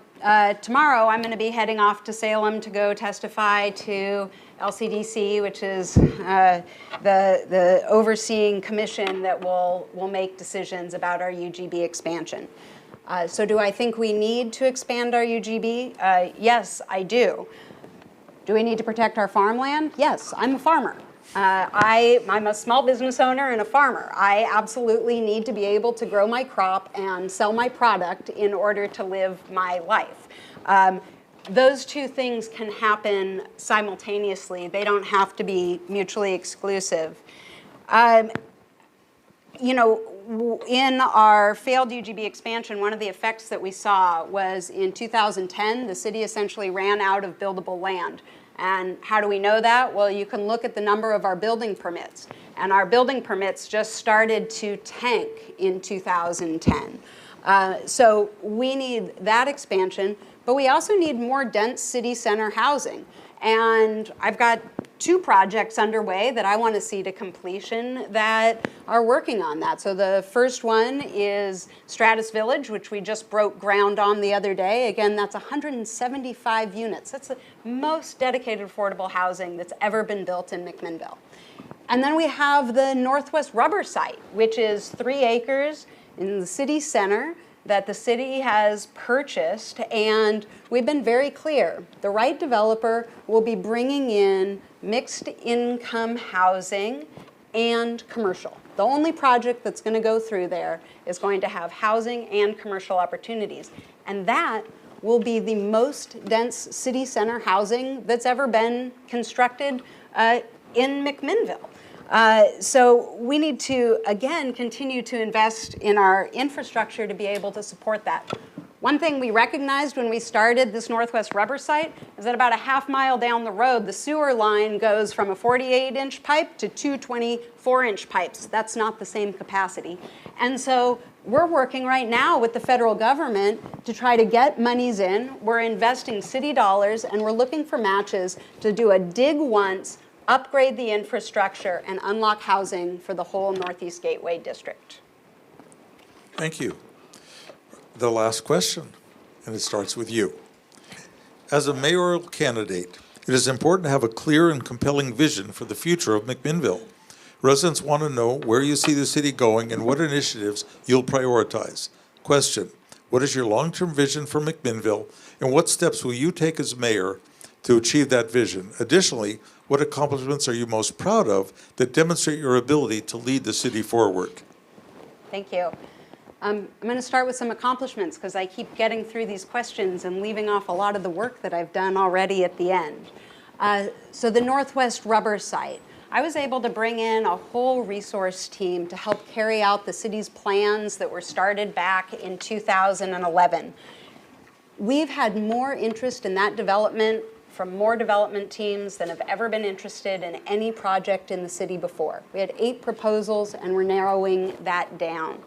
tomorrow I'm going to be heading off to Salem to go testify to LCDC, which is the overseeing commission that will make decisions about our UGB expansion. So do I think we need to expand our UGB? Yes, I do. Do we need to protect our farmland? Yes, I'm a farmer. I'm a small business owner and a farmer. I absolutely need to be able to grow my crop and sell my product in order to live my life. Those two things can happen simultaneously. They don't have to be mutually exclusive. You know, in our failed UGB expansion, one of the effects that we saw was in 2010, the city essentially ran out of buildable land. And how do we know that? Well, you can look at the number of our building permits. And our building permits just started to tank in 2010. So we need that expansion, but we also need more dense city center housing. And I've got two projects underway that I want to see to completion that are working on that. So the first one is Stratus Village, which we just broke ground on the other day. Again, that's 175 units. That's the most dedicated affordable housing that's ever been built in McMinnville. And then we have the Northwest Rubber site, which is 3 acres in the city center that the city has purchased, and we've been very clear. The right developer will be bringing in mixed income housing and commercial. The only project that's going to go through there is going to have housing and commercial opportunities, and that will be the most dense city center housing that's ever been constructed in McMinnville. So we need to, again, continue to invest in our infrastructure to be able to support that. One thing we recognized when we started this Northwest Rubber site is that about a half mile down the road, the sewer line goes from a 48-inch pipe to 2 24-inch pipes. That's not the same capacity. And so we're working right now with the federal government to try to get monies in. We're investing city dollars, and we're looking for matches to do a dig once, upgrade the infrastructure, and unlock housing for the whole Northeast Gateway District. Thank you. The last question, and it starts with you. As a mayoral candidate, it is important to have a clear and compelling vision for the future of McMinnville. Residents want to know where you see the city going and what initiatives you'll prioritize. Question: what is your long-term vision for McMinnville, and what steps will you take as mayor to achieve that vision? Additionally, what accomplishments are you most proud of that demonstrate your ability to lead the city forward? Thank you. I'm going to start with some accomplishments because I keep getting through these questions and leaving off a lot of the work that I've done already at the end. So the Northwest Rubber site, I was able to bring in a whole resource team to help carry out the city's plans that were started back in 2011. We've had more interest in that development from more development teams than have ever been interested in any project in the city before. We had 8 proposals, and we're narrowing that down.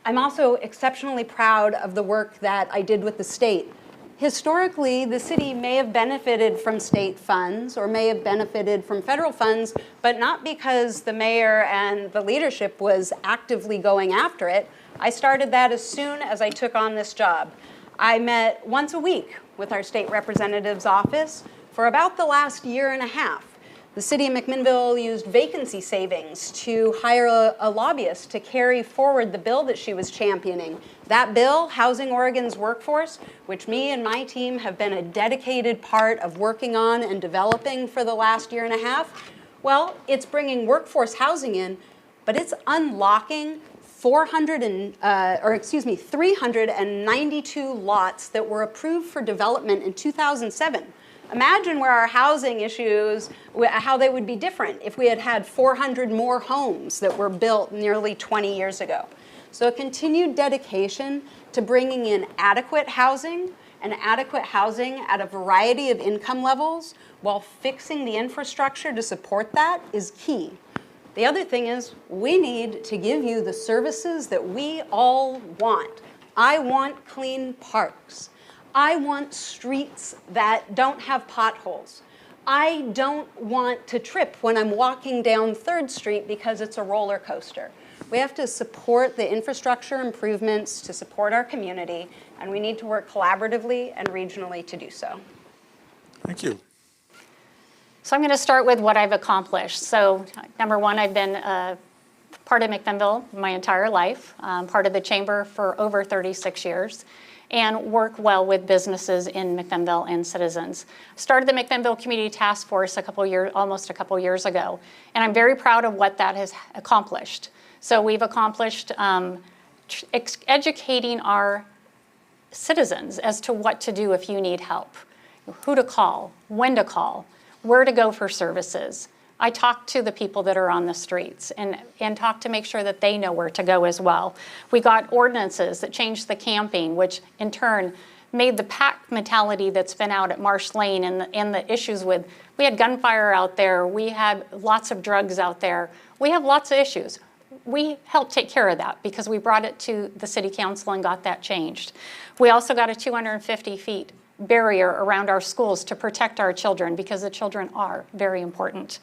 I'm also exceptionally proud of the work that I did with the state. Historically, the city may have benefited from state funds or may have benefited from federal funds, but not because the mayor and the leadership was actively going after it. I started that as soon as I took on this job. I met once a week with our state representative's office for about the last year and a half. The city of McMinnville used vacancy savings to hire a lobbyist to carry forward the bill that she was championing. That bill, Housing Oregon's Workforce, which me and my team have been a dedicated part of working on and developing for the last year and a half, well, it's bringing workforce housing in, but it's unlocking 392 lots that were approved for development in 2007. Imagine where our housing issues, how they would be different if we had had 400 more homes that were built nearly 20 years ago. So a continued dedication to bringing in adequate housing and adequate housing at a variety of income levels while fixing the infrastructure to support that is key. The other thing is we need to give you the services that we all want. I want clean parks. I want streets that don't have potholes. I don't want to trip when I'm walking down 3rd Street because it's a roller coaster. We have to support the infrastructure improvements to support our community, and we need to work collaboratively and regionally to do so. Thank you. So I'm going to start with what I've accomplished. So number one, I've been part of McMinnville my entire life, part of the chamber for over 36 years, and work well with businesses in McMinnville and citizens. Started the McMinnville Community Task Force almost a couple years ago, and I'm very proud of what that has accomplished. So we've accomplished educating our citizens as to what to do if you need help, who to call, when to call, where to go for services. I talk to the people that are on the streets and talk to make sure that they know where to go as well. We got ordinances that changed the camping, which in turn made the pack mentality that's been out at Marsh Lane and the issues with, we had gunfire out there, we had lots of drugs out there, we have lots of issues. We helped take care of that because we brought it to the city council and got that changed. We also got a 250 feet barrier around our schools to protect our children, because the children are very important.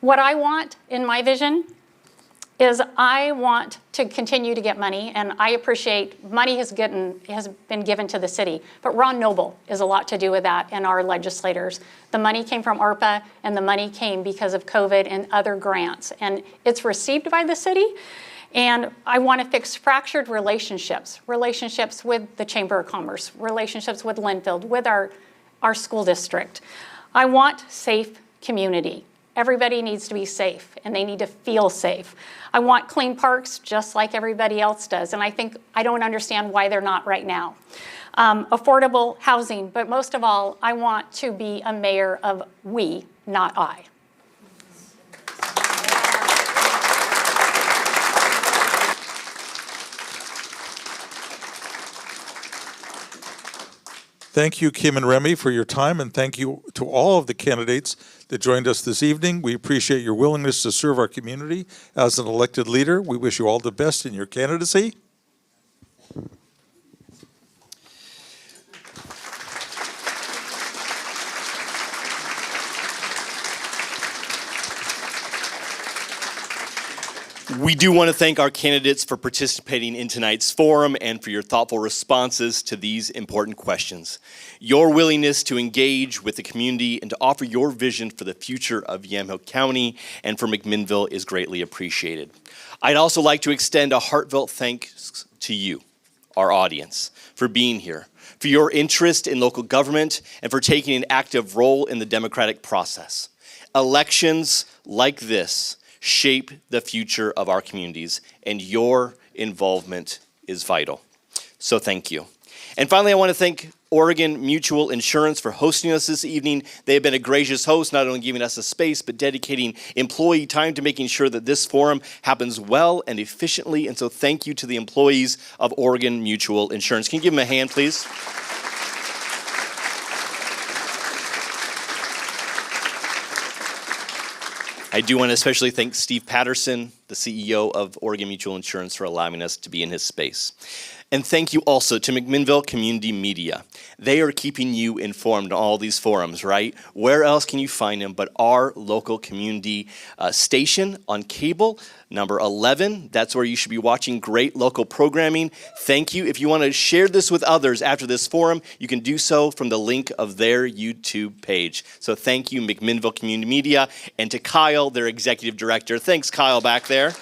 What I want in my vision is I want to continue to get money, and I appreciate money has been given to the city, but Ron Noble is a lot to do with that and our legislators. The money came from ARPA, and the money came because of COVID and other grants, and it's received by the city. And I want to fix fractured relationships with the Chamber of Commerce, relationships with Linfield, with our school district. I want safe community. Everybody needs to be safe, and they need to feel safe. I want clean parks just like everybody else does, and I don't understand why they're not right now. Affordable housing, but most of all, I want to be a mayor of we, not I. Thank you, Kim and Remy, for your time, and thank you to all of the candidates that joined us this evening. We appreciate your willingness to serve our community as an elected leader. We wish you all the best in your candidacy. We do want to thank our candidates for participating in tonight's forum and for your thoughtful responses to these important questions. Your willingness to engage with the community and to offer your vision for the future of Yamhill County and for McMinnville is greatly appreciated. I'd also like to extend a heartfelt thanks to you, our audience, for being here, for your interest in local government, and for taking an active role in the democratic process. Elections like this shape the future of our communities, and your involvement is vital. So thank you. And finally, I want to thank Oregon Mutual Insurance for hosting us this evening. They have been a gracious host, not only giving us a space, but dedicating employee time to making sure that this forum happens well and efficiently. And so thank you to the employees of Oregon Mutual Insurance. Can you give them a hand, please? I do want to especially thank Steve Patterson, the CEO of Oregon Mutual Insurance, for allowing us to be in his space. And thank you also to McMinnville Community Media. They are keeping you informed on all these forums, right? Where else can you find them but our local community station on cable, number 11. That's where you should be watching great local programming. Thank you. If you want to share this with others after this forum, you can do so from the link of their YouTube page. So thank you, McMinnville Community Media, and to Kyle, their executive director. Thanks, Kyle, back there.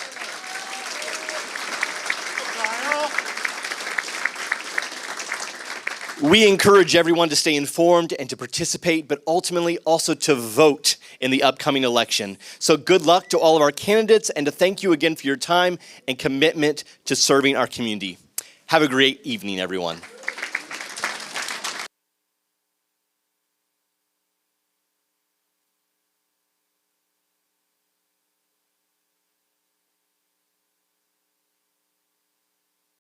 We encourage everyone to stay informed and to participate, but ultimately also to vote in the upcoming election. So good luck to all of our candidates, and to thank you again for your time and commitment to serving our community. Have a great evening, everyone.